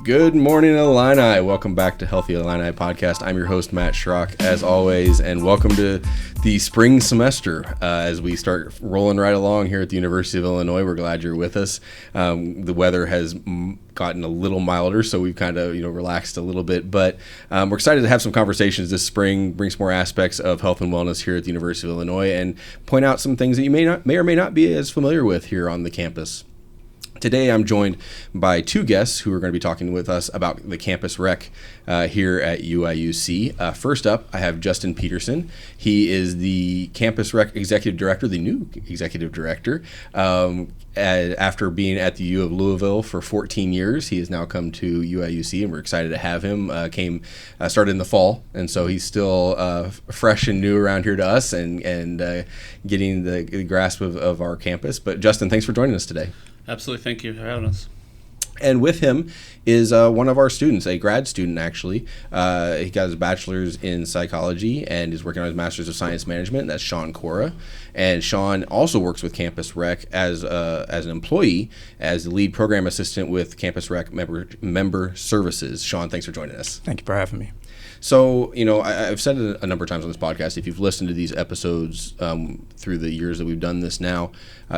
Good morning, Illini. Welcome back to Healthy Illini Podcast. I'm your host, Matt Schrock, as always, and welcome to the spring semester as we start rolling right along here at the University of Illinois. We're glad you're with us. The weather has gotten a little milder, so we've kind of relaxed a little bit, but we're excited to have some conversations this spring, bring some more aspects of health and wellness here at the University of Illinois, and point out some things that you may or may not be as familiar with here on the campus. Today, I'm joined by two guests who are going to be talking with us about the campus rec here at UIUC. First up, I have Justin Peterson. He is the campus rec executive director, the new executive director. After being at the U of Louisville for 14 years, he has now come to UIUC, and we're excited to have him. Started in the fall, and so he's still fresh and new around here to us and getting the grasp of our campus. But Justin, thanks for joining us today. Absolutely. Thank you for having us. And with him is one of our students, a grad student, actually. He got his bachelor's in psychology and is working on his master's of science management. That's Sean Cora. And Sean also works with Campus Rec as an employee, as the lead program assistant with Campus Rec member services. Sean, thanks for joining us. Thank you for having me. So, I've said it a number of times on this podcast, if you've listened to these episodes through the years that we've done this now,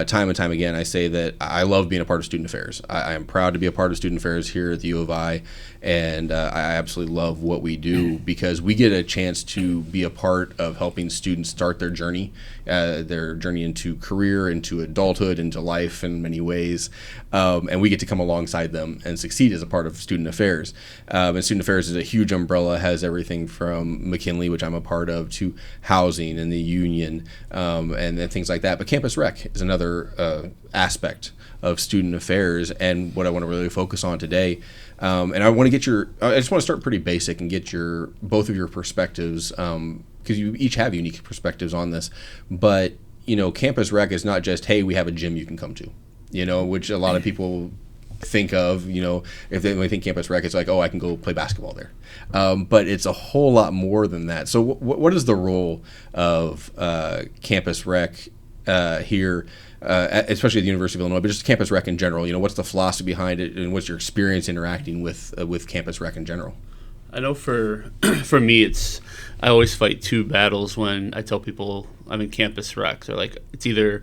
time and time again, I say that I love being a part of student affairs. I am proud to be a part of student affairs here at the U of I, and I absolutely love what we do because we get a chance to be a part of helping students start their journey into career, into adulthood, into life in many ways, and we get to come alongside them and succeed as a part of student affairs. And student affairs is a huge umbrella, has everything from McKinley, which I'm a part of, to housing and the union and things like that. But Campus Rec is another aspect of student affairs, and what I want to really focus on today. And I want to get I just want to start pretty basic and get both of your perspectives, because you each have unique perspectives on this. But Campus Rec is not just, hey, we have a gym you can come to, which a lot of people think of, if they think Campus Rec, it's like, oh, I can go play basketball there. But it's a whole lot more than that. So what is the role of Campus Rec here, especially at the University of Illinois, but just Campus Rec in general? What's the philosophy behind it, and what's your experience interacting with Campus Rec in general? I know for me, I always fight two battles when I tell people I'm in Campus Rec. They're like, it's either,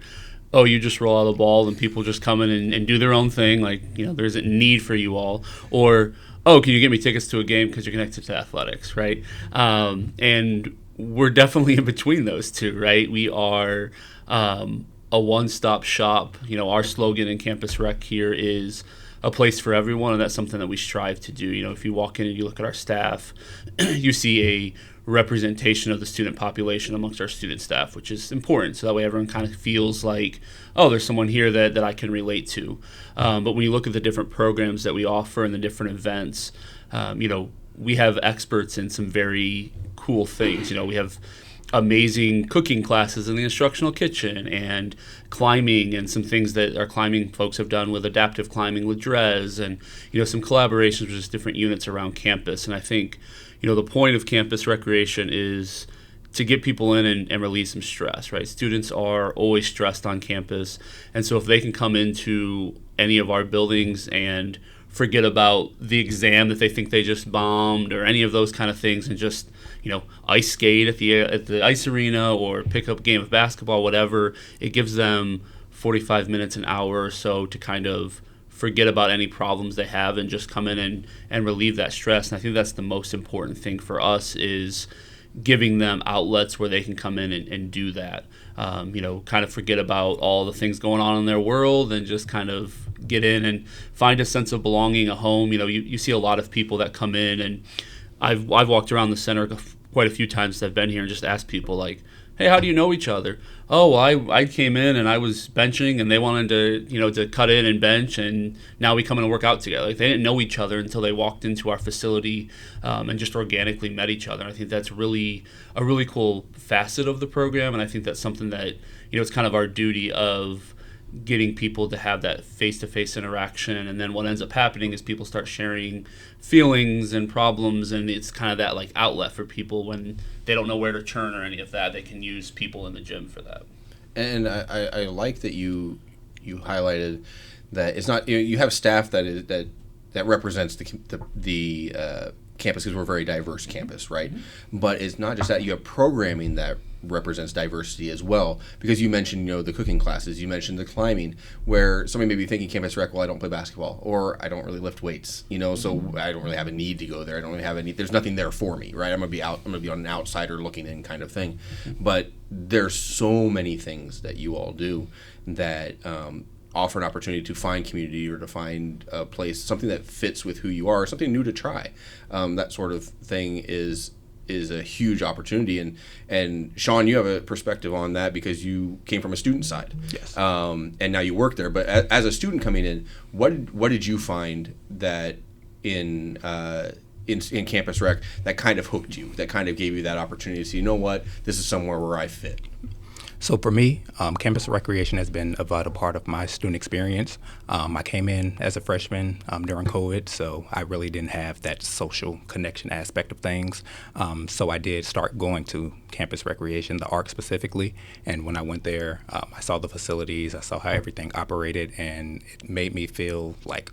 oh, you just roll out the ball and people just come in and do their own thing, like, there isn't need for you all, or, oh, can you get me tickets to a game because you're connected to athletics, right? And we're definitely in between those two, right? We are a one-stop shop. Our slogan in Campus Rec here is a place for everyone, and that's something that we strive to do. If you walk in and you look at our staff, you see a representation of the student population amongst our student staff, which is important, so that way everyone kind of feels like, oh, there's someone here that I can relate to. But when you look at the different programs that we offer and the different events, we have experts in some very cool things. We have amazing cooking classes in the instructional kitchen, and climbing, and some things that our climbing folks have done with adaptive climbing with Drez, and some collaborations with just different units around campus. And I think the point of campus recreation is to get people in and release some stress, right? Students are always stressed on campus, and so if they can come into any of our buildings and forget about the exam that they think they just bombed or any of those kind of things, and just ice skate at the ice arena or pick up a game of basketball, whatever, it gives them 45 minutes, an hour or so to kind of forget about any problems they have and just come in and relieve that stress. And I think that's the most important thing for us, is giving them outlets where they can come in and do that. Kind of forget about all the things going on in their world and just kind of get in and find a sense of belonging, a home. You see a lot of people that come in, and I've walked around the center quite a few times that I've been here and just asked people like, hey, how do you know each other? Oh, well, I came in and I was benching and they wanted to cut in and bench, and now we come in and work out together. Like, they didn't know each other until they walked into our facility and just organically met each other. And I think that's really a really cool facet of the program, and I think that's something that it's kind of our duty of getting people to have that face-to-face interaction. And then what ends up happening is people start sharing feelings and problems, and it's kind of that like outlet for people when they don't know where to turn or any of that. They can use people in the gym for that. And I like that you highlighted that it's not, you have staff that that represents the campus, because we're a very diverse campus, right? But it's not just that. You have programming that represents diversity as well, because you mentioned, the cooking classes, you mentioned the climbing, where somebody may be thinking campus rec, well, I don't play basketball, or I don't really lift weights, so I don't really have a need to go there. I don't really have any. There's nothing there for me, right? I'm gonna be on an outsider looking in kind of thing. But there's so many things that you all do that offer an opportunity to find community, or to find a place, something that fits with who you are, something new to try. That sort of thing is a huge opportunity. And Sean, you have a perspective on that because you came from a student side. Yes. And now you work there. But as a student coming in, what did you find that in campus rec that kind of hooked you, that kind of gave you that opportunity to see, what, this is somewhere where I fit? So for me, campus recreation has been a vital part of my student experience. I came in as a freshman during COVID, so I really didn't have that social connection aspect of things. So I did start going to campus recreation, the ARC specifically, and when I went there, I saw the facilities, I saw how everything operated, and it made me feel like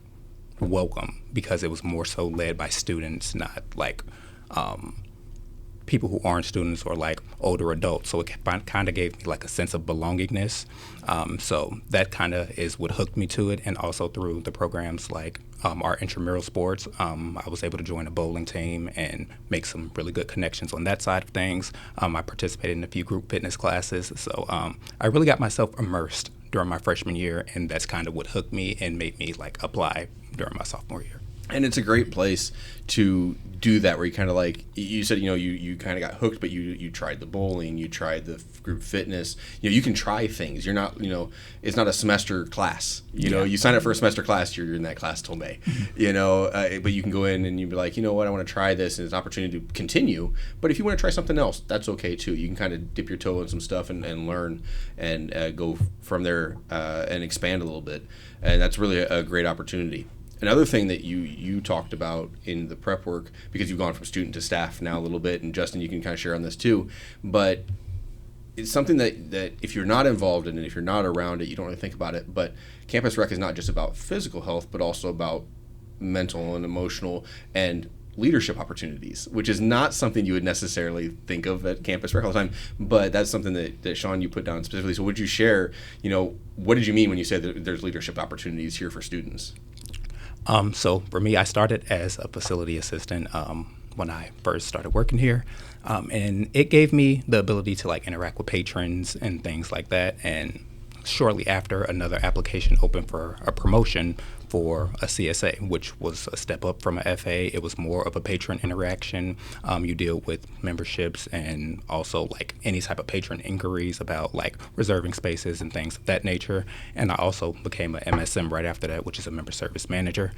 welcome, because it was more so led by students, not like people who aren't students or like older adults. So it kind of gave me like a sense of belongingness. So that kind of is what hooked me to it. And also through the programs like our intramural sports, I was able to join a bowling team and make some really good connections on that side of things. I participated in a few group fitness classes. So I really got myself immersed during my freshman year, and that's kind of what hooked me and made me like apply during my sophomore year. And it's a great place to do that, where you kind of like, you said, you kind of got hooked, but you tried the bowling, you tried the group fitness. You can try things. You're not, it's not a semester class. You sign up for a semester class, you're in that class till May. But you can go in and you'd be like, what, I want to try this, and it's an opportunity to continue. But if you want to try something else, that's okay too. You can kind of dip your toe in some stuff and learn and go from there and expand a little bit. And that's really a great opportunity. Another thing that you talked about in the prep work, because you've gone from student to staff now a little bit, and Justin, you can kind of share on this too, but it's something that if you're not involved in it, if you're not around it, you don't really think about it. But campus rec is not just about physical health, but also about mental and emotional and leadership opportunities, which is not something you would necessarily think of at campus rec all the time. But that's something that Sean, you put down specifically. So would you share, what did you mean when you said that there's leadership opportunities here for students? So for me, I started as a facility assistant when I first started working here, and it gave me the ability to like interact with patrons and things like that. And shortly after, another application opened for a promotion for a CSA, which was a step up from a FA. It was more of a patron interaction. You deal with memberships and also like any type of patron inquiries about like reserving spaces and things of that nature. And I also became a MSM right after that, which is a member service manager.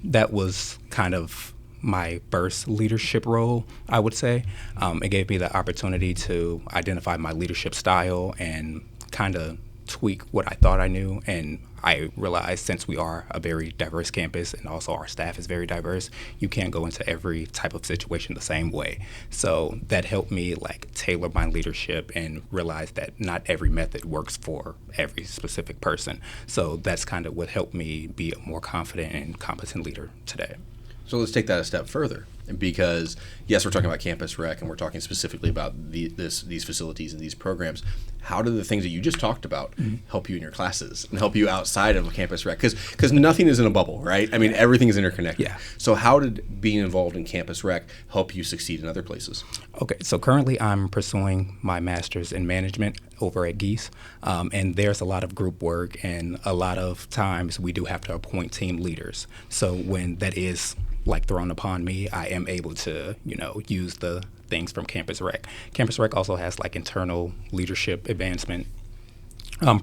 That was kind of my first leadership role, I would say. It gave me the opportunity to identify my leadership style and kind of tweak what I thought I knew. And I realized, since we are a very diverse campus and also our staff is very diverse, you can't go into every type of situation the same way. So that helped me like tailor my leadership and realize that not every method works for every specific person. So that's kind of what helped me be a more confident and competent leader today. So let's take that a step further, because yes, we're talking about campus rec and we're talking specifically about these facilities and these programs. How do the things that you just talked about help you in your classes and help you outside of campus rec? Because nothing is in a bubble, right? I mean, everything is interconnected. Yeah. So how did being involved in campus rec help you succeed in other places? Okay, so currently I'm pursuing my master's in management over at Geese, and there's a lot of group work, and a lot of times we do have to appoint team leaders. So when that is like thrown upon me, I am able to, use the things from Campus Rec. Campus Rec also has like internal leadership advancement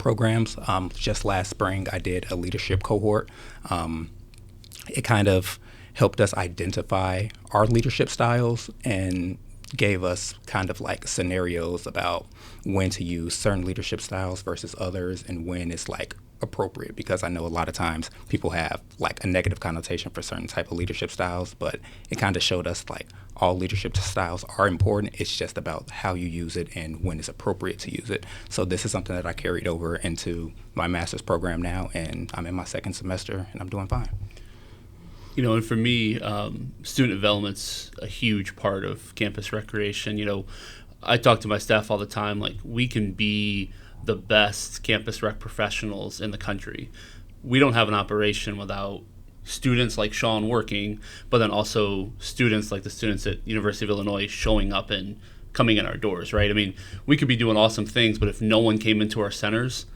programs. Just last spring, I did a leadership cohort. It kind of helped us identify our leadership styles and gave us kind of like scenarios about when to use certain leadership styles versus others and when it's like appropriate, because I know a lot of times people have like a negative connotation for certain type of leadership styles, but it kind of showed us like all leadership styles are important. It's just about how you use it and when it's appropriate to use it. So this is something that I carried over into my master's program now, and I'm in my second semester and I'm doing fine. And for me, student development's a huge part of campus recreation. I talk to my staff all the time, like, we can be the best campus rec professionals in the country. We don't have an operation without students like Sean working, but then also students like the students at University of Illinois showing up and coming in our doors, right? I mean, we could be doing awesome things, but if no one came into our centers,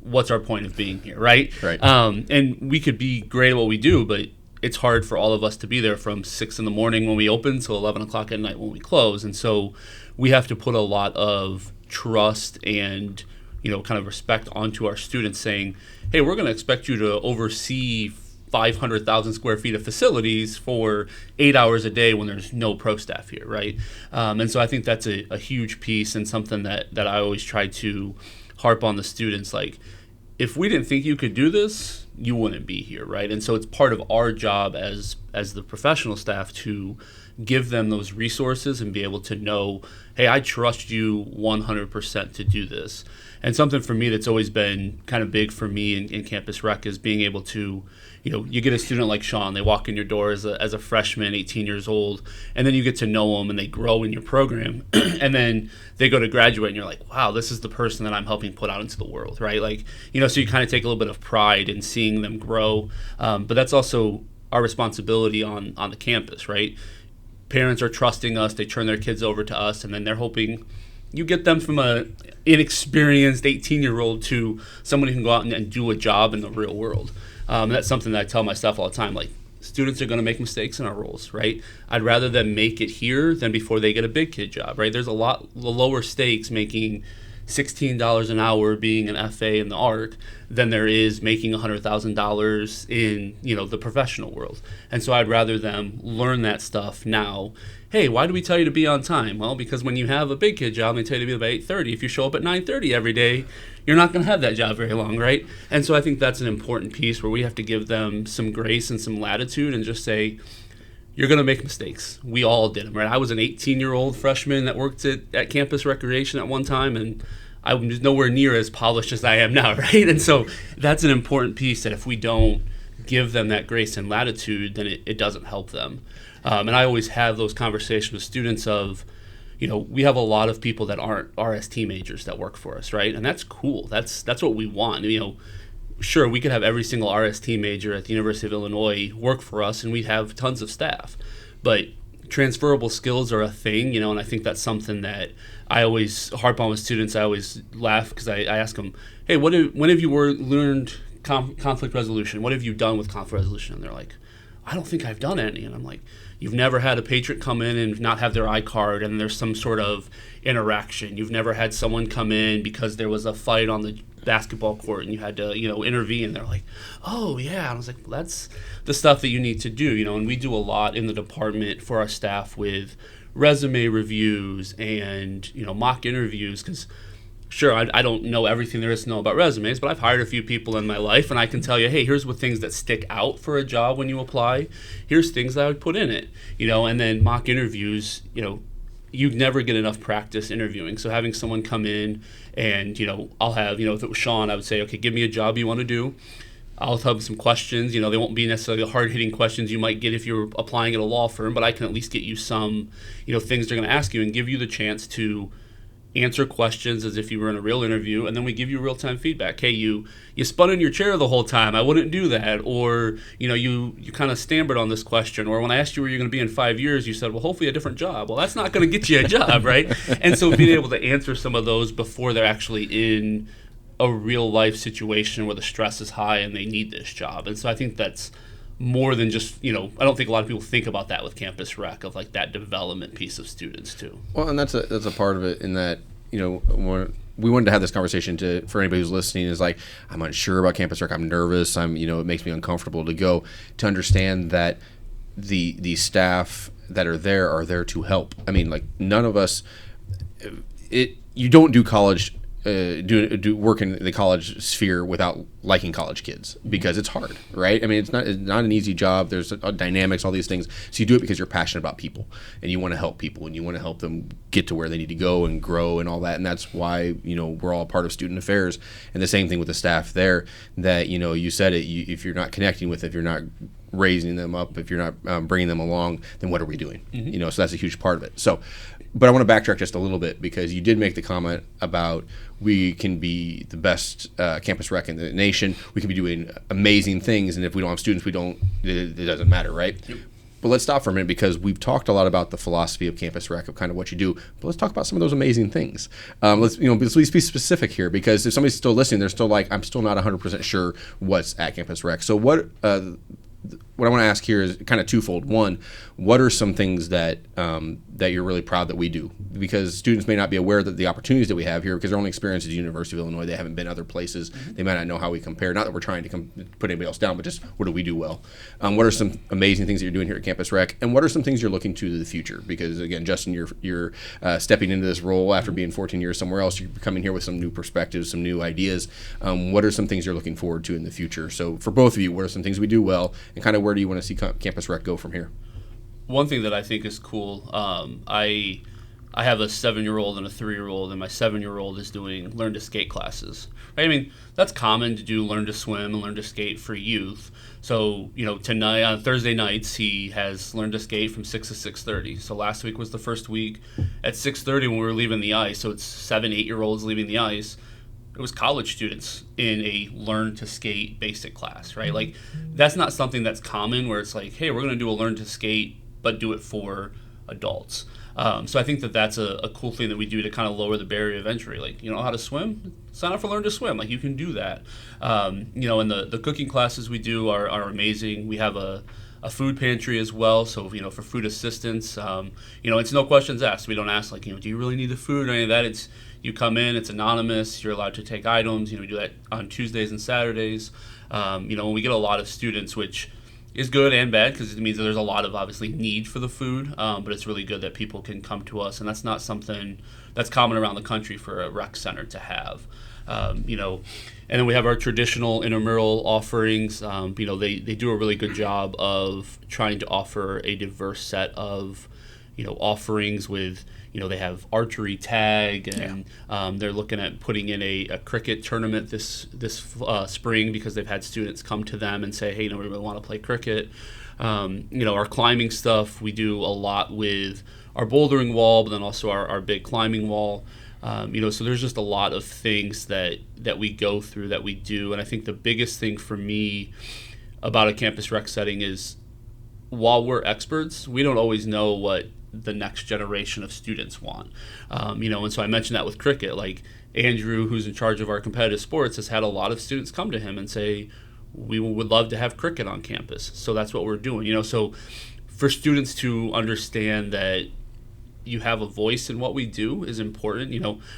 what's our point of being here, right? Right. And we could be great at what we do, but it's hard for all of us to be there from 6 in the morning when we open till 11 o'clock at night when we close. And so we have to put a lot of trust and, kind of respect onto our students, saying, hey, we're going to expect you to oversee 500,000 square feet of facilities for 8 hours a day when there's no pro staff here, right? And so I think that's a huge piece, and something that I always try to harp on the students, like, if we didn't think you could do this, you wouldn't be here, right? And so it's part of our job as the professional staff to give them those resources and be able to know, hey, I trust you 100% to do this. And something for me that's always been kind of big for me in campus rec is being able to, you get a student like Sean, they walk in your door as a freshman, 18 years old, and then you get to know them and they grow in your program. And then they go to graduate and you're like, wow, this is the person that I'm helping put out into the world, right? Like, so you kind of take a little bit of pride in seeing them grow. But that's also our responsibility on the campus, right? Parents are trusting us, they turn their kids over to us, and then they're hoping you get them from a inexperienced 18-year-old to someone who can go out and do a job in the real world. And that's something that I tell my staff all the time. Like, students are going to make mistakes in our roles, right? I'd rather them make it here than before they get a big kid job, right? There's a lot lower stakes making $16 an hour being an FA in the ARC than there is making $100,000 in the professional world. And so I'd rather them learn that stuff now. Hey, why do we tell you to be on time? Well, because when you have a big kid job, they tell you to be about 8:30. If you show up at 9:30 every day, you're not going to have that job very long, right? And so I think that's an important piece where we have to give them some grace and some latitude and just say, you're going to make mistakes. We all did them, right? I was an 18-year-old freshman that worked at campus recreation at one time, and I was nowhere near as polished as I am now, right? And so that's an important piece, that if we don't give them that grace and latitude, then it doesn't help them. And I always have those conversations with students of, we have a lot of people that aren't RST majors that work for us, right? And that's cool. That's what we want. Sure, we could have every single RST major at the University of Illinois work for us, and we'd have tons of staff. But transferable skills are a thing, and I think that's something that I always harp on with students. I always laugh because I ask them, hey, when have you learned conflict resolution? What have you done with conflict resolution? And they're like, I don't think I've done any. And I'm like, you've never had a patron come in and not have their iCard and there's some sort of interaction. You've never had someone come in because there was a fight on the basketball court and you had to, intervene. They're like, oh, yeah. And I was like, well, that's the stuff that you need to do, and we do a lot in the department for our staff with resume reviews and, mock interviews, because sure, I don't know everything there is to know about resumes, but I've hired a few people in my life, and I can tell you, hey, here's what things that stick out for a job when you apply. Here's things that I would put in it, and then mock interviews, you never get enough practice interviewing. So having someone come in and, I'll have, if it was Sean, I would say, okay, give me a job you want to do. I'll have some questions. They won't be necessarily the hard-hitting questions you might get if you're applying at a law firm, but I can at least get you some, things they're going to ask you and give you the chance to answer questions as if you were in a real interview, and then we give you real-time feedback. Hey, you spun in your chair the whole time. I wouldn't do that. Or, you kind of stammered on this question. Or when I asked you where you're going to be in 5 years, you said, well, hopefully a different job. Well, that's not going to get you a job, right? And so being able to answer some of those before they're actually in a real-life situation where the stress is high and they need this job. And so I think that's more than just, I don't think a lot of people think about that with campus rec, of like that development piece of students too. Well, and that's a part of it, in that, we wanted to have this conversation for anybody who's listening, is like, I'm unsure about campus rec, I'm nervous, it makes me uncomfortable to go, to understand that the staff that are there to help. I mean, like, none of us, you don't do college, do work in the college sphere without liking college kids, because it's hard, right? I mean, it's not an easy job. There's dynamics, all these things. So you do it because you're passionate about people, and you want to help people, and you want to help them get to where they need to go and grow and all that. And that's why, we're all part of student affairs. And the same thing with the staff there, that, you said it, if you're not connecting with, if you're not raising them up, if you're not bringing them along, then what are we doing? So that's a huge part of it. So, but I want to backtrack just a little bit, because you did make the comment about we can be the best campus rec in the nation. We can be doing amazing things, and if we don't have students, it doesn't matter, right? Yep. But let's stop for a minute, because we've talked a lot about the philosophy of campus rec, of kind of what you do. But let's talk about some of those amazing things. Let's be specific here, because if somebody's still listening, they're still like, I'm still not 100% sure what's at campus rec. So what I want to ask here is kind of twofold. One, what are some things that that you're really proud that we do? Because students may not be aware that the opportunities that we have here, because their only experience is the University of Illinois. They haven't been other places. They might not know how we compare. Not that we're trying to put anybody else down, but just what do we do well? What are some amazing things that you're doing here at Campus Rec? And what are some things you're looking to the future? Because, again, Justin, you're stepping into this role after being 14 years somewhere else. You're coming here with some new perspectives, some new ideas. What are some things you're looking forward to in the future? So for both of you, what are some things we do well, and kind of where do you want to see Campus Rec go from here? One thing that I think is cool, I have a 7-year-old and a 3-year-old, and my 7-year-old is doing learn to skate classes. Right? I mean, that's common to do, learn to swim and learn to skate for youth. So, tonight, on Thursday nights, he has learned to skate from 6 to 6:30. So last week was the first week at 6:30 when we were leaving the ice. So it's 7, 8-year-olds leaving the ice. It was college students in a learn to skate basic class, right? Like, that's not something that's common, where it's like, hey, we're going to do a learn to skate, but do it for adults. So I think that's a cool thing that we do to kind of lower the barrier of entry. Like, you know how to swim? Sign up for Learn to Swim. Like, you can do that. And the cooking classes we do are amazing. We have a food pantry as well. So, for food assistance, it's no questions asked. We don't ask, like, do you really need the food or any of that? It's, you come in, it's anonymous, you're allowed to take items. We do that on Tuesdays and Saturdays. When we get a lot of students, which is good and bad, because it means that there's a lot of, obviously, need for the food, but it's really good that people can come to us, and that's not something that's common around the country for a rec center to have. And then we have our traditional intramural offerings. They do a really good job of trying to offer a diverse set of offerings with, they have archery tag, and they're looking at putting in a cricket tournament this spring, because they've had students come to them and say, hey, we really want to play cricket. Our climbing stuff, we do a lot with our bouldering wall, but then also our big climbing wall. So there's just a lot of things that we go through, that we do. And I think the biggest thing for me about a campus rec setting is, while we're experts, we don't always know what the next generation of students want. And so I mentioned that with cricket. Like, Andrew, who's in charge of our competitive sports, has had a lot of students come to him and say, we would love to have cricket on campus. So that's what we're doing. So for students to understand that you have a voice in what we do is important.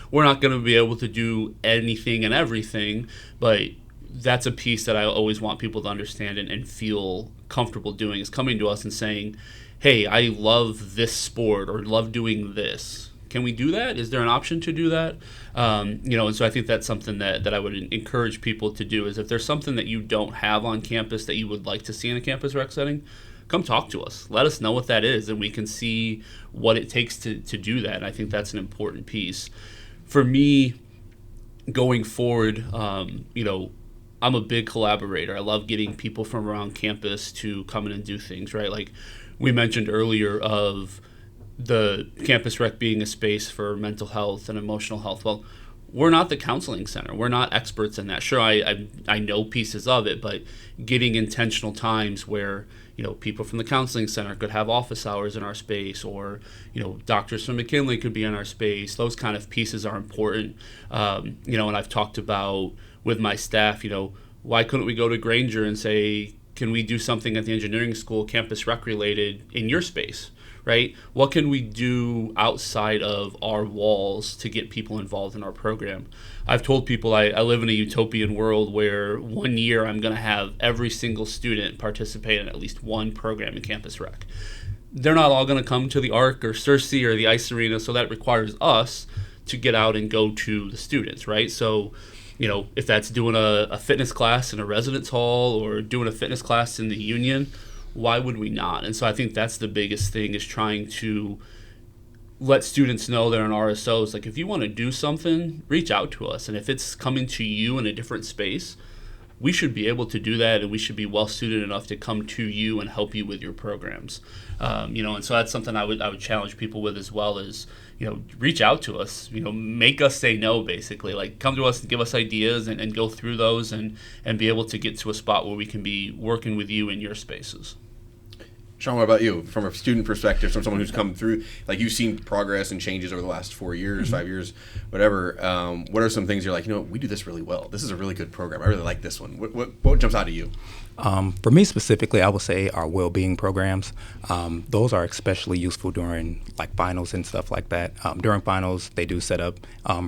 We're not going to be able to do anything and everything, but that's a piece that I always want people to understand and feel comfortable doing, is coming to us and saying, hey, I love this sport, or love doing this. Can we do that? Is there an option to do that? And so I think that's something that I would encourage people to do, is if there's something that you don't have on campus that you would like to see in a campus rec setting, come talk to us. Let us know what that is, and we can see what it takes to do that. And I think that's an important piece. For me, going forward, I'm a big collaborator. I love getting people from around campus to come in and do things, right? Like we mentioned earlier, of the campus rec being a space for mental health and emotional health. Well, we're not the counseling center. We're not experts in that. Sure, I know pieces of it, but getting intentional times where, people from the counseling center could have office hours in our space, or, doctors from McKinley could be in our space. Those kind of pieces are important. And I've talked about with my staff, why couldn't we go to Granger and say, can we do something at the engineering school, campus rec related, in your space, right? What can we do outside of our walls to get people involved in our program? I've told people I live in a utopian world where 1 year I'm going to have every single student participate in at least one program in campus rec. They're not all going to come to the Arc or Cersei or the Ice Arena, so that requires us to get out and go to the students, right? So if that's doing a fitness class in a residence hall or doing a fitness class in the union, why would we not? And so I think that's the biggest thing, is trying to let students know that in RSOs, like, if you want to do something, reach out to us. And if it's coming to you in a different space, we should be able to do that, and we should be well suited enough to come to you and help you with your programs. And so that's something I would challenge people with as well, is, reach out to us, make us say no, basically. Like, come to us and give us ideas and go through those and be able to get to a spot where we can be working with you in your spaces. Sean, what about you? From a student perspective, from someone who's come through, like, you've seen progress and changes over the last 4 years, 5 years, whatever. What are some things you're like, we do this really well. This is a really good program. I really like this one. What jumps out at you? For me specifically, I would say our well-being programs. Those are especially useful during like finals and stuff like that. During finals, they do set up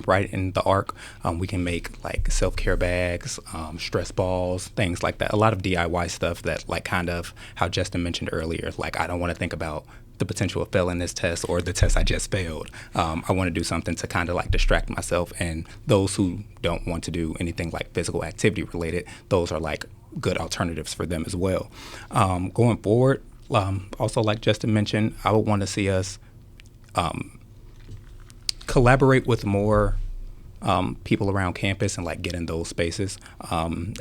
right in the ARC. We can make like self-care bags, stress balls, things like that. A lot of DIY stuff that, like, kind of how Justin mentioned earlier. Like, I don't want to think about the potential of failing this test or the test I just failed. I want to do something to kind of like distract myself. And those who don't want to do anything like physical activity related, those are like good alternatives for them as well. Going forward, also like Justin mentioned, I would want to see us collaborate with more people around campus and like get in those spaces.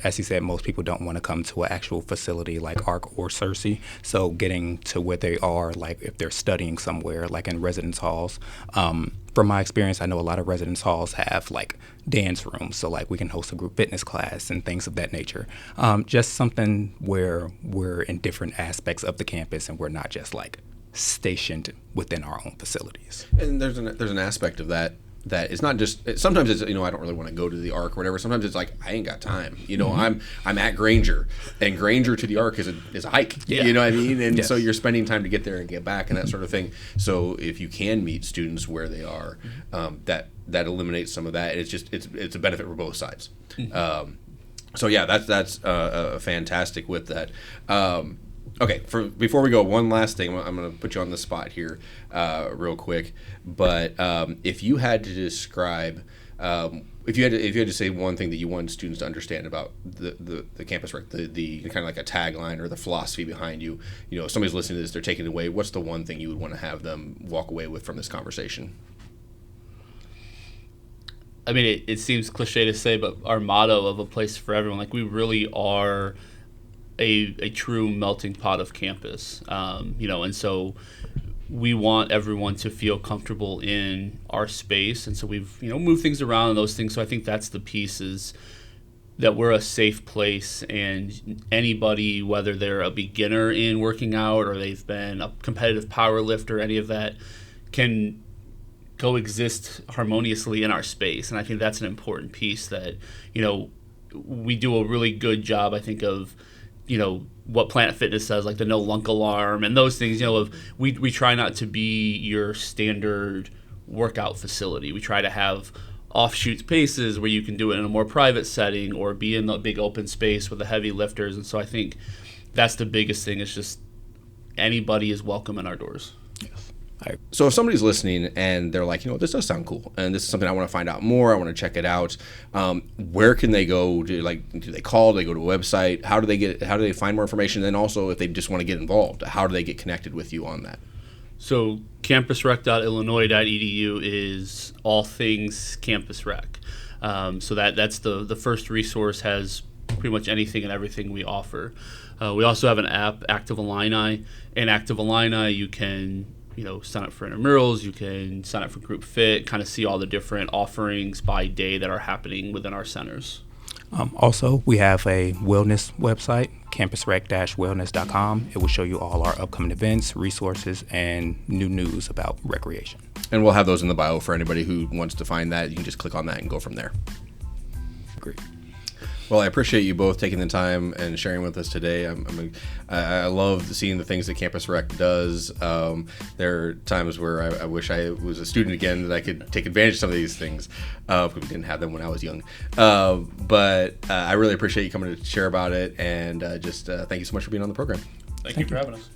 As he said, most people don't want to come to an actual facility like ARC or Cersei. So getting to where they are, like if they're studying somewhere, like in residence halls. From my experience, I know a lot of residence halls have like dance rooms. So like we can host a group fitness class and things of that nature. Just something where we're in different aspects of the campus and we're not just like stationed within our own facilities. And there's an aspect of that it's not just, sometimes it's, I don't really want to go to the ARC or whatever. Sometimes it's like, I ain't got time. I'm at Granger, and Granger to the ARC is a hike. Yeah. You know what I mean? And Yes. so you're spending time to get there and get back and that sort of thing. So if you can meet students where they are, that eliminates some of that. And it's a benefit for both sides. So yeah, that's fantastic with that. Okay, before we go, one last thing. I'm going to put you on the spot here real quick. But if you had to describe, if you had to say one thing that you wanted students to understand about the campus rec, the kind of like a tagline or the philosophy behind you, if somebody's listening to this, they're taking it away, what's the one thing you would want to have them walk away with from this conversation? I mean, it seems cliche to say, but our motto of a place for everyone, like, we really are a true melting pot of campus, and so we want everyone to feel comfortable in our space, and so we've moved things around and those things. So I think that's the piece, is that we're a safe place, and anybody, whether they're a beginner in working out or they've been a competitive power lifter, any of that, can coexist harmoniously in our space. And I think that's an important piece that we do a really good job, I think, of what Planet Fitness says, like the no lunk alarm and those things. We try not to be your standard workout facility. We try to have offshoot spaces where you can do it in a more private setting or be in the big open space with the heavy lifters. And so I think that's the biggest thing, is just anybody is welcome in our doors. Yes. So if somebody's listening and they're like, this does sound cool, and this is something I want to find out more, I want to check it out, where can they go? Do they call? Do they go to a website? How do they find more information? And then also, if they just want to get involved, how do they get connected with you on that? So campusrec.illinois.edu is all things campus rec. So that's the first resource, has pretty much anything and everything we offer. We also have an app, Active Illini. In Active Illini, you can sign up for intramurals, you can sign up for group fit, kind of see all the different offerings by day that are happening within our centers. Also, we have a wellness website, campusrec-wellness.com. It will show you all our upcoming events, resources, and new news about recreation. And we'll have those in the bio for anybody who wants to find that. You can just click on that and go from there. Great. Well, I appreciate you both taking the time and sharing with us today. I love seeing the things that Campus Rec does. There are times where I wish I was a student again, that I could take advantage of some of these things. Because we didn't have them when I was young. But I really appreciate you coming to share about it. And just thank you so much for being on the program. Thank you for having us.